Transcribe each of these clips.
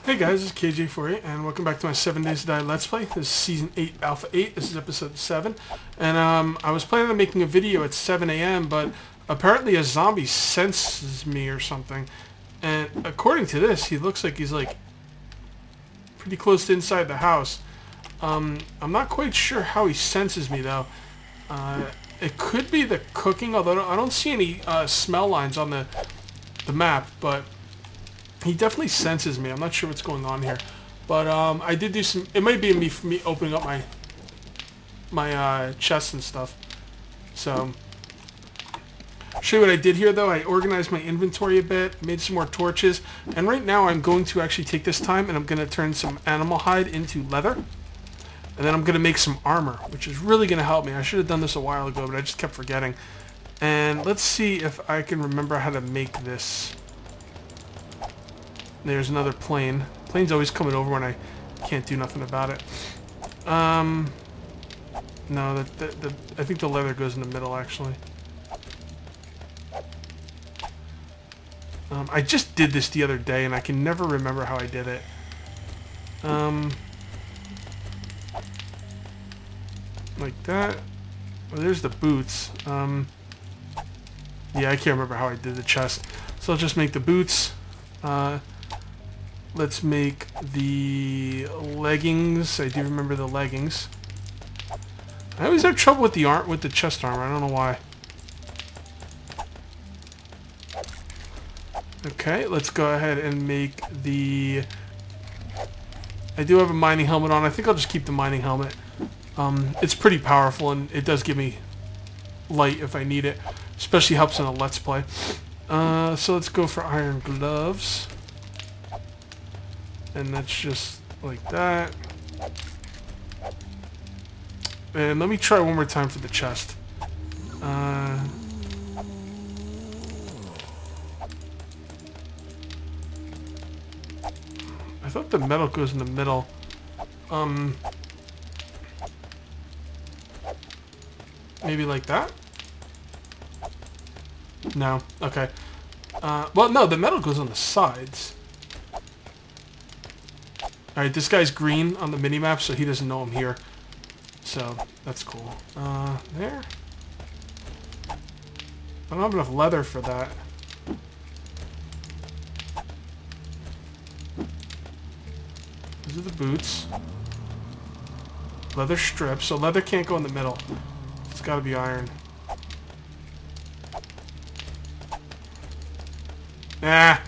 Hey guys, this is KJ for you, and welcome back to my 7 Days to Die Let's Play. This is Season 8, Alpha 8. This is Episode 7. And I was planning on making a video at 7 a.m., but apparently a zombie senses me or something. And according to this, he looks like he's like pretty close to inside the house. I'm not quite sure how he senses me though. It could be the cooking, although I don't see any smell lines on the map, but he definitely senses me. I'm not sure what's going on here, but I did do some. It might be me opening up my chest and stuff. So, show you what I did here though. I organized my inventory a bit, made some more torches, and right now I'm going to actually take this time and I'm going to turn some animal hide into leather, and then I'm going to make some armor, which is really going to help me. I should have done this a while ago, but I just kept forgetting. And let's see if I can remember how to make this. There's another plane. Plane's always coming over when I can't do nothing about it. No, I think the leather goes in the middle, actually. I just did this the other day, and I can never remember how I did it. Like that. Oh, there's the boots. Yeah, I can't remember how I did the chest. So I'll just make the boots. Let's make the leggings. I do remember the leggings. I always have trouble with the chest armor. I don't know why. Okay, let's go ahead and make the... I do have a mining helmet on. I think I'll just keep the mining helmet. It's pretty powerful, and it does give me light if I need it. Especially helps in a Let's Play. So let's go for iron gloves. And that's just like that. And let me try one more time for the chest. I thought the metal goes in the middle. Maybe like that? No. Okay. Well, no, the metal goes on the sides. Alright, this guy's green on the minimap, so he doesn't know I'm here. So, that's cool. There? I don't have enough leather for that. These are the boots. Leather strips, so leather can't go in the middle. It's gotta be iron. Ah!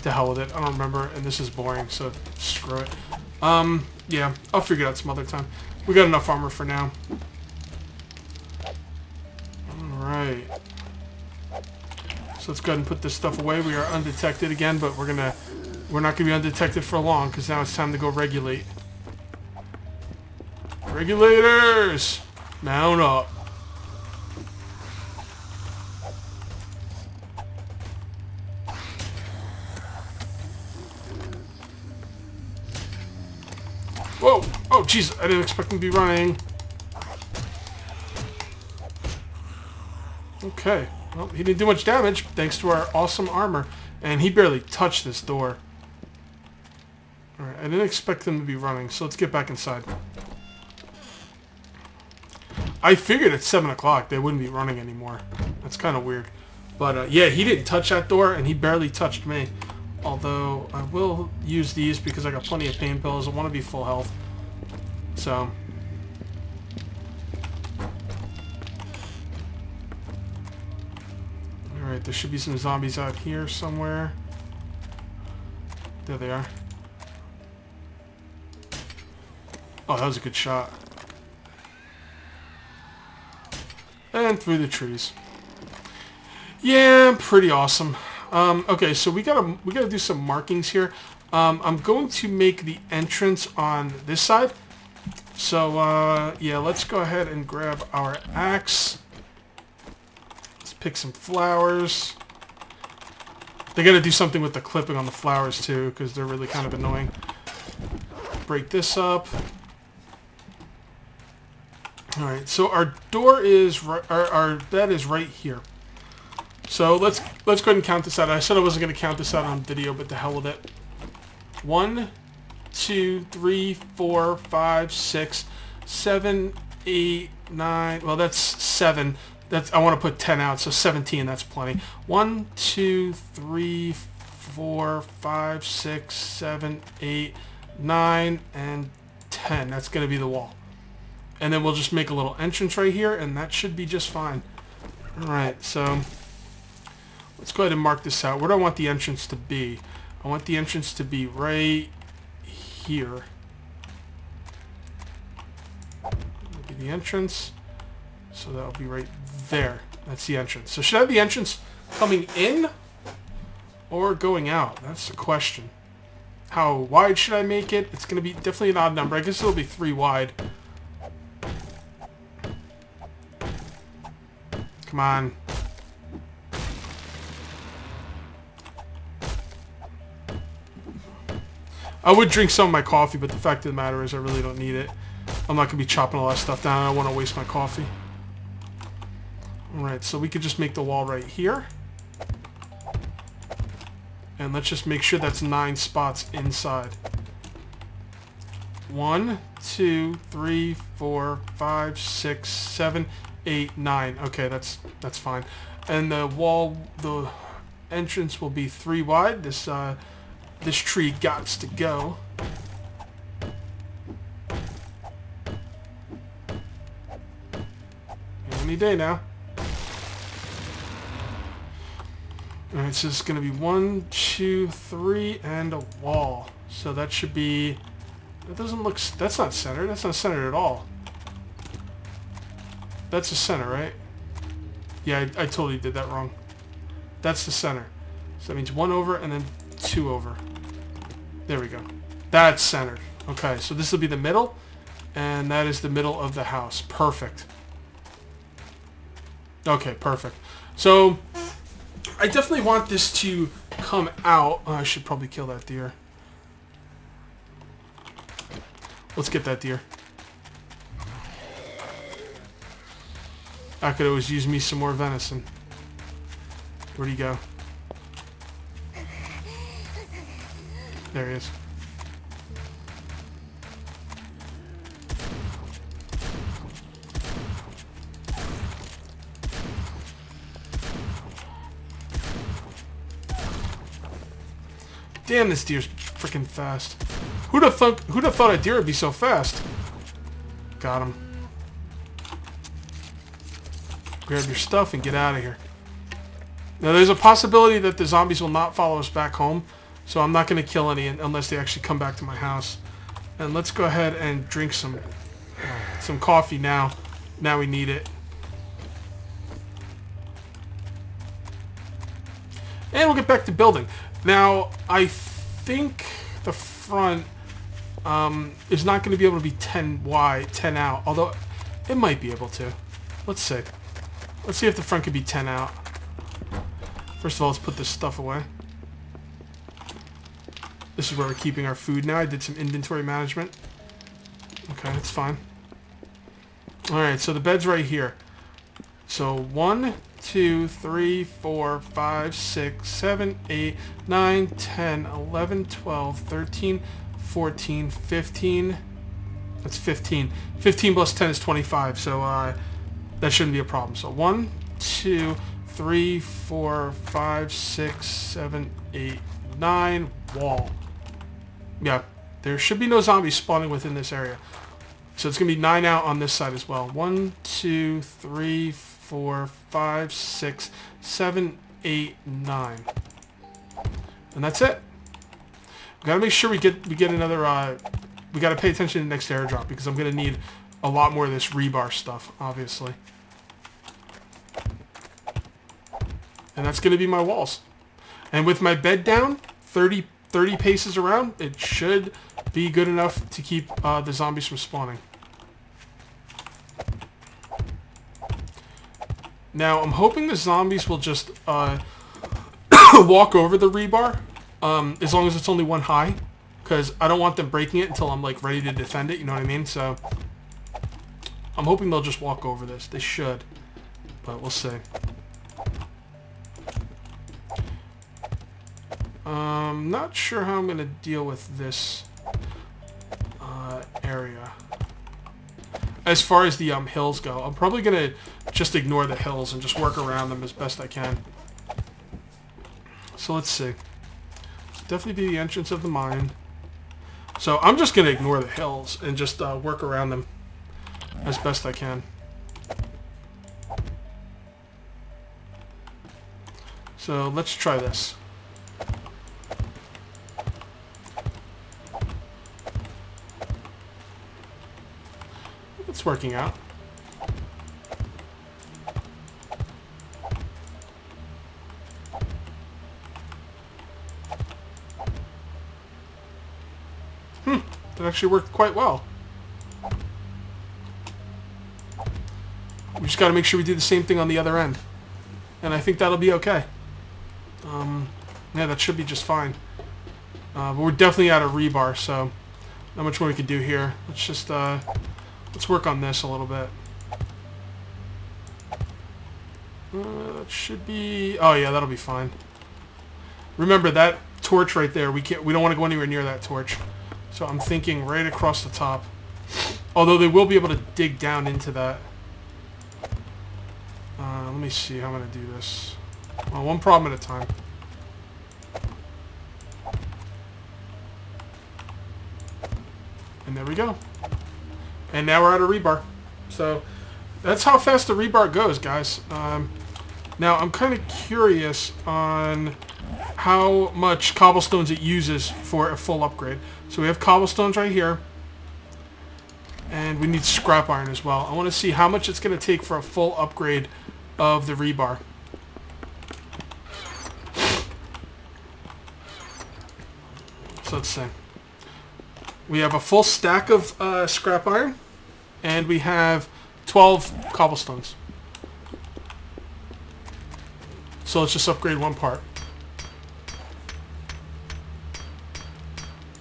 To hell with it. I don't remember, and this is boring, so screw it. Yeah, I'll figure it out some other time. We got enough armor for now. Alright. So let's go ahead and put this stuff away. We are undetected again, but we're not gonna be undetected for long, because now it's time to go regulate. Regulators! Mount up. Whoa! Oh, jeez, I didn't expect him to be running. Okay. Well, he didn't do much damage, thanks to our awesome armor. And he barely touched this door. Alright, I didn't expect them to be running, so let's get back inside. I figured at 7 o'clock they wouldn't be running anymore. That's kind of weird. But, yeah, he didn't touch that door, and he barely touched me. Although, I will use these because I got plenty of pain pills. I want to be full health. So. Alright, there should be some zombies out here somewhere. There they are. Oh, that was a good shot. And through the trees. Yeah, pretty awesome. Okay, so we gotta do some markings here. I'm going to make the entrance on this side. So yeah, let's go ahead and grab our axe. Let's pick some flowers. They gotta do something with the clipping on the flowers too, because they're really kind of annoying. Break this up. All right, so our door is our bed is right here. So let's go ahead and count this out. I said I wasn't going to count this out on video, but the hell with it. 1, 2, 3, 4, 5, 6, 7, 8, 9. Well, that's 7. I want to put 10 out, so 17. That's plenty. 1, 2, 3, 4, 5, 6, 7, 8, 9, and 10. That's going to be the wall. And then we'll just make a little entrance right here, and that should be just fine. Alright, so let's go ahead and mark this out. Where do I want the entrance to be? I want the entrance to be right here. That'll be the entrance. So that'll be right there. That's the entrance. So should I have the entrance coming in or going out? That's the question. How wide should I make it? It's going to be definitely an odd number. I guess it'll be 3 wide. Come on. I would drink some of my coffee, but the fact of the matter is I really don't need it. I'm not going to be chopping a lot of stuff down. I don't want to waste my coffee. Alright, so we could just make the wall right here. And let's just make sure that's 9 spots inside. 1, 2, 3, 4, 5, 6, 7, 8, 9. Okay, that's fine. And the wall, the entrance will be 3 wide. This tree gots to go. Any day now. Alright, so it's going to be 1, 2, 3, and a wall. So that should be... That doesn't look... That's not centered. That's not centered at all. That's the center, right? Yeah, I totally did that wrong. That's the center. So that means 1 over and then 2 over. There we go. That's centered. Okay, so this will be the middle. And that is the middle of the house. Perfect. Okay, perfect. So... I definitely want this to come out. Oh, I should probably kill that deer. Let's get that deer. I could always use me some more venison. Where'd he go? There he is. Damn, this deer's freaking fast. Who'd have thought a deer would be so fast? Got him. Grab your stuff and get out of here. Now, there's a possibility that the zombies will not follow us back home, so I'm not going to kill any unless they actually come back to my house. And let's go ahead and drink some coffee now. Now we need it. And we'll get back to building. Now, I think the front is not going to be able to be 10 wide, 10 out. Although, it might be able to. Let's see. Let's see if the front could be 10 out. First of all, let's put this stuff away. This is where we're keeping our food now. I did some inventory management. Okay, that's fine. Alright, so the bed's right here. So 1, 2, 3, 4, 5, 6, 7, 8, 9, 10, 11, 12, 13, 14, 15. That's 15. 15 plus 10 is 25, so that shouldn't be a problem. So 1, 2, 3, 4, 5, 6, 7, 8, 9. Wall. Yeah, there should be no zombies spawning within this area. So it's going to be 9 out on this side as well. 1, 2, 3, 4, 5, 6, 7, 8, 9. And that's it. We got to make sure we get another... we got to pay attention to the next airdrop because I'm going to need a lot more of this rebar stuff, obviously. And that's going to be my walls. And with my bed down, 30 paces around, it should be good enough to keep the zombies from spawning. Now, I'm hoping the zombies will just walk over the rebar, as long as it's only 1 high, because I don't want them breaking it until I'm like ready to defend it, you know what I mean? So, I'm hoping they'll just walk over this. They should, but we'll see. Not sure how I'm going to deal with this area. As far as the hills go, I'm probably going to just ignore the hills and just work around them as best I can. So let's see. Definitely be the entrance of the mine. So I'm just going to ignore the hills and just work around them as best I can. So let's try this. It's working out. It actually worked quite well. We just got to make sure we do the same thing on the other end. And I think that'll be okay. Yeah, that should be just fine. But we're definitely out of rebar, so not much more we can do here. Let's just let's work on this a little bit. That should be... Oh yeah, that'll be fine. Remember that torch right there. We don't want to go anywhere near that torch. So I'm thinking right across the top. Although they will be able to dig down into that. Let me see how I'm going to do this. Well, one problem at a time. And there we go. And now we're out of rebar. So that's how fast the rebar goes, guys. Now I'm kind of curious on how much cobblestones it uses for a full upgrade. So we have cobblestones right here. And we need scrap iron as well. I want to see how much it's going to take for a full upgrade of the rebar. So let's see. We have a full stack of scrap iron. And we have 12 cobblestones. So let's just upgrade one part.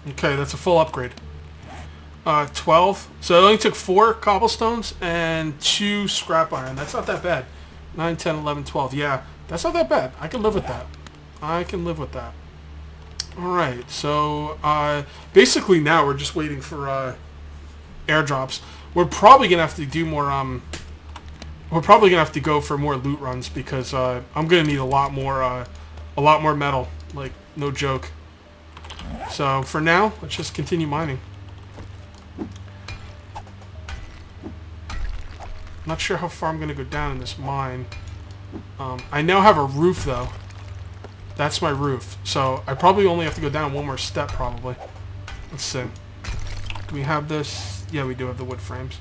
Okay, that's a full upgrade. 12. So it only took 4 cobblestones and 2 scrap iron. That's not that bad. 9, 10, 11, 12. Yeah, that's not that bad. I can live with that. I can live with that. Alright, so basically now we're just waiting for airdrops. We're probably going to have to do more... we're probably going to have to go for more loot runs because I'm going to need a lot more metal. Like, no joke. So for now, let's just continue mining. Not sure how far I'm going to go down in this mine. I now have a roof, though. That's my roof. So I probably only have to go down one more step, probably. Let's see. Do we have this? Yeah, we do have the wood frames.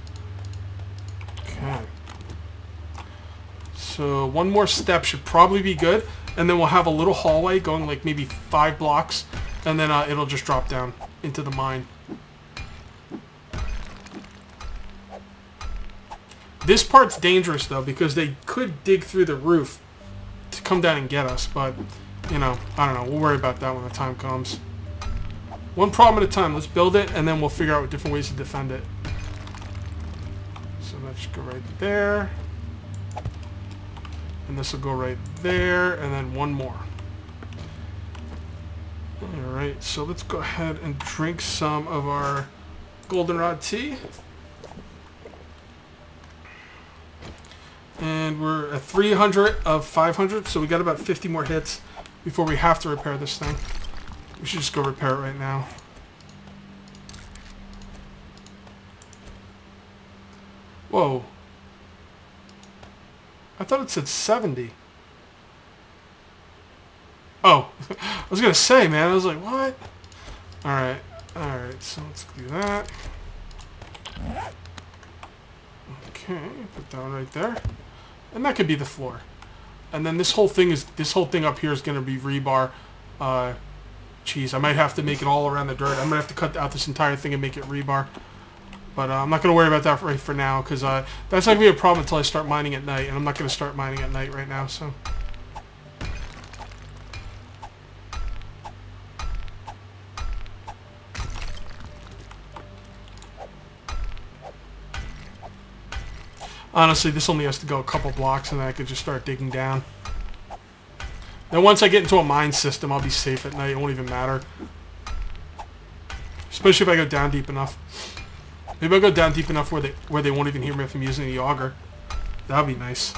Okay. So one more step should probably be good. And then we'll have a little hallway going like maybe 5 blocks. And then it'll just drop down into the mine. This part's dangerous, though, because they could dig through the roof to come down and get us. But, you know, I don't know. We'll worry about that when the time comes. One problem at a time. Let's build it, and then we'll figure out different ways to defend it. So let's go right there. And this will go right there, and then one more. Alright, so let's go ahead and drink some of our goldenrod tea. And we're at 300 of 500, so we got about 50 more hits before we have to repair this thing. We should just go repair it right now. Whoa. I thought it said 70. Oh, I was going to say, man. I was like, what? Alright. Alright, so let's do that. Okay, put that one right there. And that could be the floor. And then this whole thing up here is going to be rebar. Geez, I might have to make it all around the dirt. I'm going to have to cut out this entire thing and make it rebar. But I'm not going to worry about that right for now, because that's not going to be a problem until I start mining at night. And I'm not going to start mining at night right now, so... Honestly, this only has to go a couple blocks and then I could just start digging down. Then once I get into a mine system, I'll be safe at night. It won't even matter. Especially if I go down deep enough. Maybe I'll go down deep enough where they won't even hear me if I'm using a auger. That'd be nice.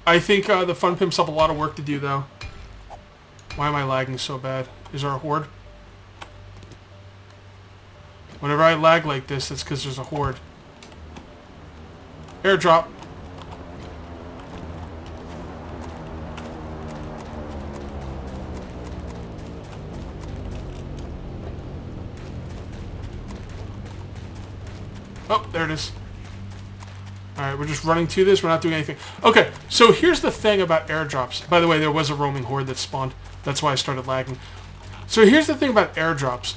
I think the Fun Pimps have a lot of work to do, though. Why am I lagging so bad? Is there a horde? Whenever I lag like this, that's because there's a horde. Airdrop. Oh, there it is. Alright, we're just running to this. We're not doing anything. Okay, so here's the thing about airdrops. By the way, there was a roaming horde that spawned. That's why I started lagging. So here's the thing about airdrops.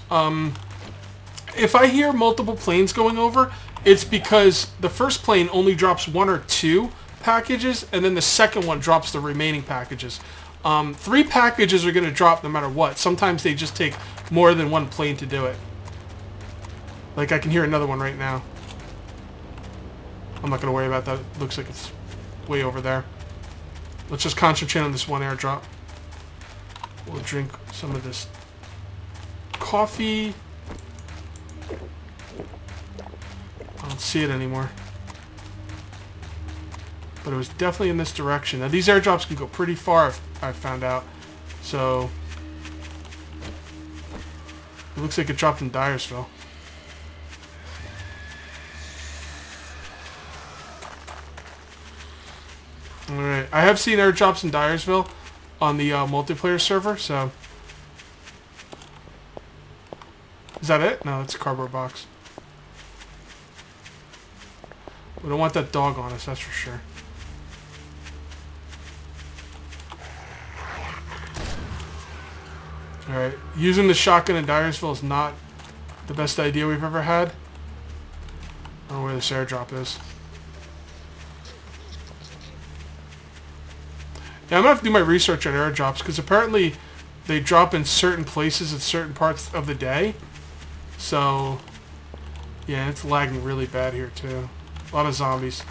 If I hear multiple planes going over, it's because the first plane only drops 1 or 2 packages, and then the second one drops the remaining packages. 3 packages are going to drop no matter what. Sometimes they just take more than 1 plane to do it. Like, I can hear another one right now. I'm not going to worry about that. It looks like it's way over there. Let's just concentrate on this one airdrop. We'll drink some of this coffee. I don't see it anymore. But it was definitely in this direction. Now, these airdrops can go pretty far, I've found out. So, it looks like it dropped in Dyersville. Alright, I have seen airdrops in Dyersville on the multiplayer server, so... Is that it? No, it's a cardboard box. We don't want that dog on us, that's for sure. Alright, using the shotgun in Dyersville is not the best idea we've ever had. I don't know where this airdrop is. Yeah, I'm going to have to do my research on airdrops, because apparently they drop in certain places at certain parts of the day. So, yeah, it's lagging really bad here, too. A lot of zombies.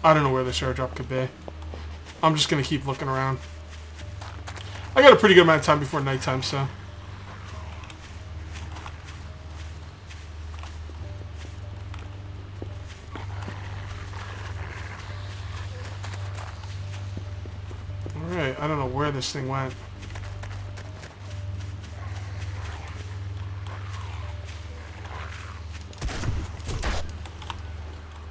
I don't know where this airdrop could be. I'm just going to keep looking around. I got a pretty good amount of time before nighttime, so... Alright, I don't know where this thing went.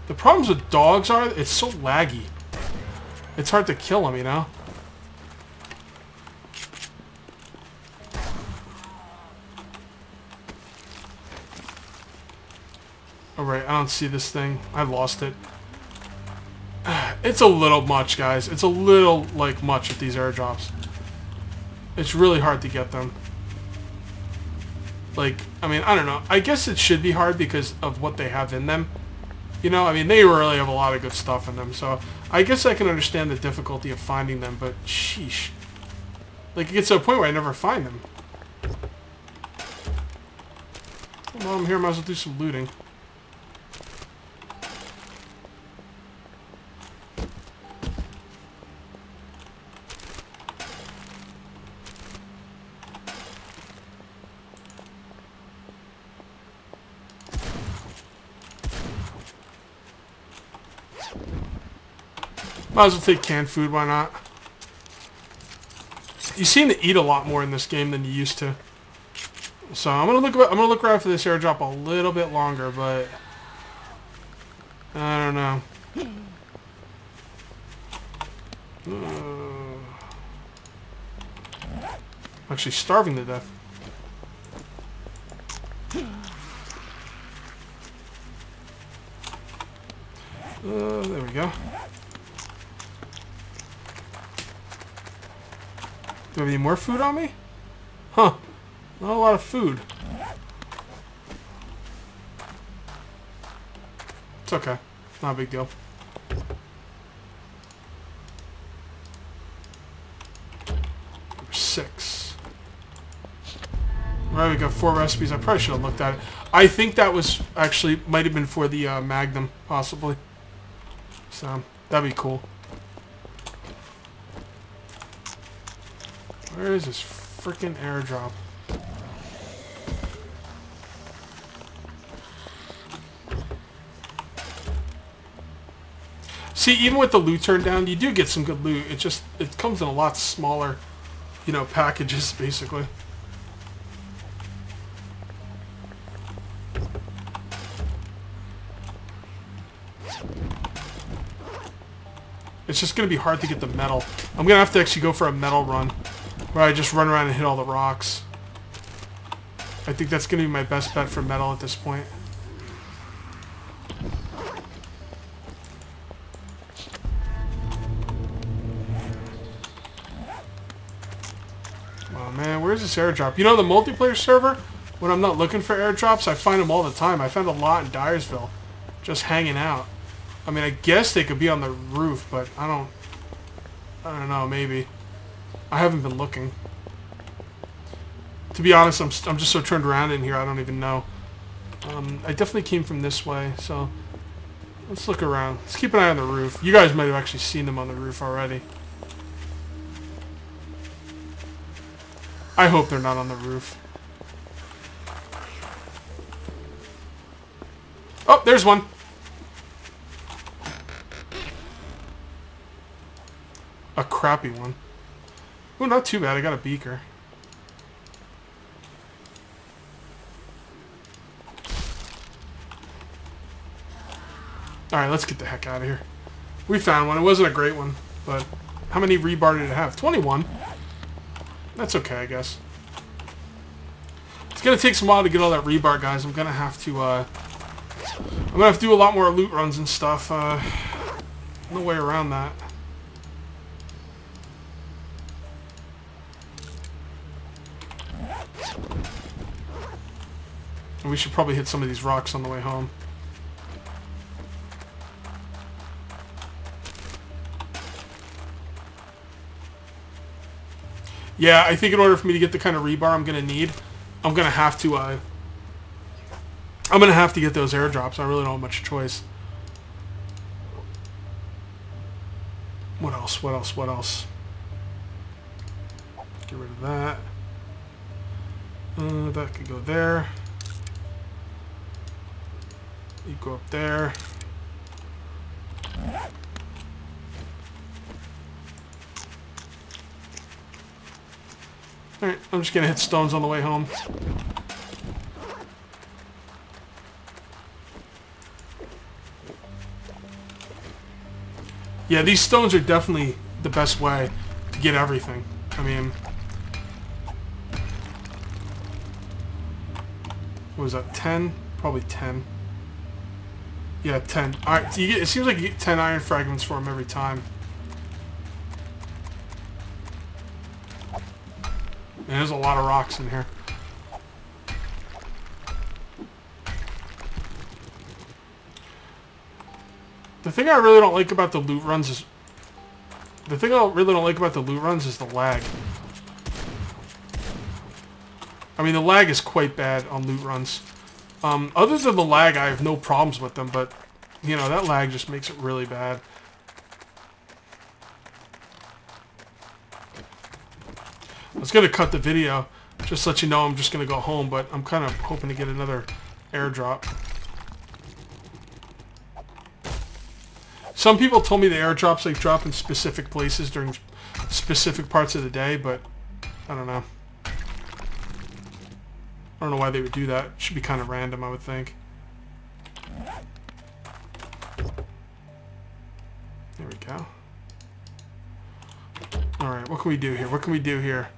The problems with dogs are, it's so laggy. It's hard to kill them, you know? Alright, I don't see this thing. I lost it. It's a little much, guys. It's a little, like, much with these airdrops. It's really hard to get them. Like, I mean, I don't know. I guess it should be hard because of what they have in them. You know, I mean, they really have a lot of good stuff in them, so I guess I can understand the difficulty of finding them, but sheesh. Like, it gets to a point where I never find them. Well, I'm here, might as well do some looting. Might as well take canned food, why not? You seem to eat a lot more in this game than you used to. So I'm gonna look around for this airdrop a little bit longer, but I don't know. I'm actually starving to death. There we go. Do I have any more food on me? Huh. Not a lot of food. It's okay. Not a big deal. Number 6. Alright, we got 4 recipes. I probably should have looked at it. I think that was actually, might have been for the Magnum, possibly. So that'd be cool. Where is this freaking airdrop? See, even with the loot turned down, you do get some good loot. It comes in a lot smaller, you know, packages, basically. It's just going to be hard to get the metal. I'm going to have to actually go for a metal run, where I just run around and hit all the rocks. I think that's going to be my best bet for metal at this point. Oh man, where's this airdrop? You know, the multiplayer server, when I'm not looking for airdrops, I find them all the time. I found a lot in Dyersville, just hanging out. I mean, I guess they could be on the roof, but I don't know, maybe. I haven't been looking. To be honest, I'm just so turned around in here, I don't even know. I definitely came from this way, so let's look around. Let's keep an eye on the roof. You guys might have actually seen them on the roof already. I hope they're not on the roof. Oh, there's one. A crappy one. Oh, not too bad. I got a beaker. Alright, let's get the heck out of here. We found one. It wasn't a great one, but how many rebar did it have? 21. That's okay, I guess. It's gonna take some while to get all that rebar, guys. I'm gonna have to do a lot more loot runs and stuff. No way around that. And we should probably hit some of these rocks on the way home. Yeah, I think in order for me to get the kind of rebar I'm gonna need, I'm gonna have to get those airdrops. I really don't have much choice. What else? What else? What else? Get rid of that. That could go there. You go up there. Alright, I'm just gonna hit stones on the way home. Yeah, these stones are definitely the best way to get everything. I mean, what was that, 10? Probably 10. Yeah, 10. Alright, so it seems like you get 10 iron fragments for them every time. And there's a lot of rocks in here. The thing I really don't like about the loot runs is... The thing I really don't like about the loot runs is the lag. I mean, the lag is quite bad on loot runs. Other than the lag, I have no problems with them, but, you know, that lag just makes it really bad. I was going to cut the video, just to let you know I'm just going to go home, but I'm kind of hoping to get another airdrop. Some people told me the airdrops like drop in specific places during specific parts of the day, but I don't know. I don't know why they would do that. It should be kind of random, I would think. There we go. Alright, what can we do here? What can we do here?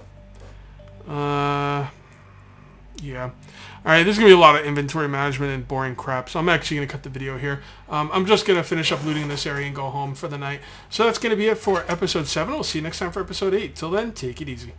Yeah. Alright, there's going to be a lot of inventory management and boring crap, so I'm actually going to cut the video here. I'm just going to finish up looting this area and go home for the night. So that's going to be it for episode 7. We'll see you next time for episode 8. Till then, take it easy.